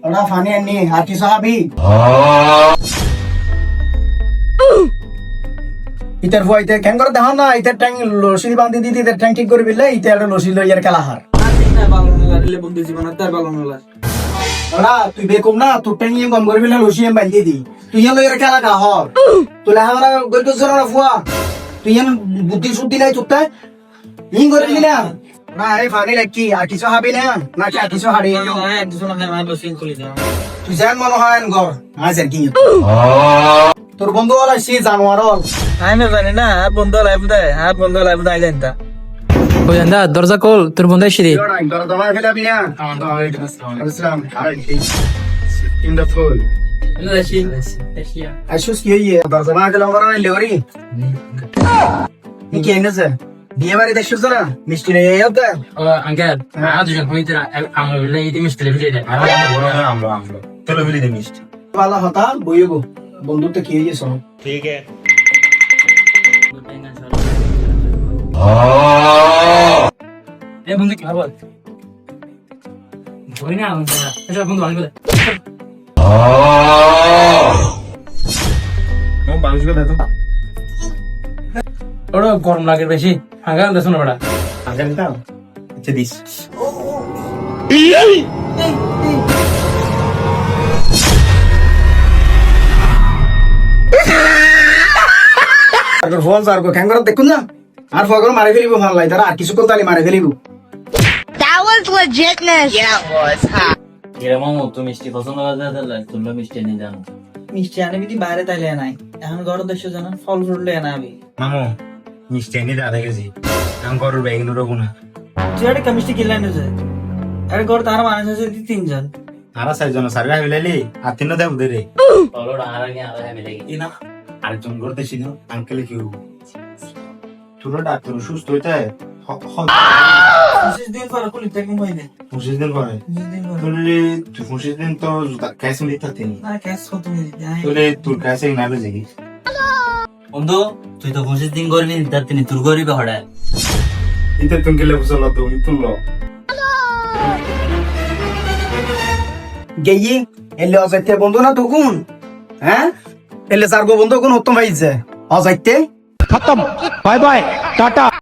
ওরা ফানি আনি আর কি সাহাবি ইতার ভয়তে কেন করে দেখাও না ইতার ট্যাং লসি বাঁধি দিদি ইতার ট্যাং ঠিক করে বিলে ইতার লসি লইয়ার খেলা হার ওরা তুই বেকুম না তোর ট্যাং ইয়ে কম করে বিলে লসি এম বাঁধি দি তুই ইয়ে লইয়ার খেলা কা হর তুই আমরা গইতো সর না ফুয়া তুই ইয়ে বুদ্ধি শুদ্ধি নাই তোতে ইন করে দিলি না না এই ফানি লাগি আর কিছু হাবি না না কি আর কিছু হারি তুই জান মনে হয় ঘর আজ আর কি তোর বন্ধু হল সে জানোয়ার হল আমি জানি না বন্ধু লাইফ দেয় আর বন্ধু লাইফ দেয় জানতা ওই আন্দা দরজা খোল তোর বন্ধু এসে in the pool আইসুস কি হইয়ে দরজা মা গেলাম করা নাই লেওরি কি এনেছে বিয়ে বাড়ি দেখছিস না মিষ্টি নেই আইতা আঙ্কেল আজ যখন হইতে আমার বলে এই মিষ্টি লেভেলে দেয় আমরা চলো বিলি দে মিষ্টি वाला होता বইগো বন্ধু তো কি হইছে শোনো ঠিক আছে এ বন্ধু কি বল বই না এটা বন্ধু আনবে ও বাংশ করে দাও ওরা গরম লাগে বেশি আঙ্কেল দেখো না বড়া আঙ্কেল দাও আচ্ছা দিস আর ফল আর কো খাঙ্গর দেখুন না আর ফগর মারি ফেলিব ভাল লাই তারা আর কিছু করতালি মারি ফেলিব That was legitness. Yeah, it was. মামু তুমি মিষ্টি পছন্দ করে তোমরা মিষ্টি নিয়ে জানো মিষ্টি আনে বিধি বাইরে তাইলে নাই এখন ঘর দেশ জানা ফল ফ্রুট লে না আমি মামু মিষ্টি এনে দাদা গেছি আমি করব বেগুন রবো না তুই একটা মিষ্টি কিনলে এনেছে আরে ঘর তার মানুষ আছে তিনজন আরা চারজন সারগা মিলাইলি আর তিনও দেব দে রে চলো আর আগে আর মিলে গেছি না আরেকজন করতে ছিল আঙ্কেল কি হবো তোর ডাক্তার সুস্থ হইতে 25 দিন পরে কুলি থেকে মইনে 25 দিন পরে 25 দিন পরে তোলে তুই 25 দিন তো ক্যাশ মিলিতে তিনি না ক্যাশ কত মিনিট তোলে তোর কাছে না বেজে বন্ধু তুই তো 25 দিন করবি তার তিনি তোর করবি হঠাৎ ইতে তুমি গেলে বুঝলো তো আমি তুললো গেই এলে অজাইতে বন্ধু না তো কোন হ্যাঁ এলে সারগো বন্ধু কোন উত্তম ভাইছে অজাইতে खत्म बाय बाय टाटा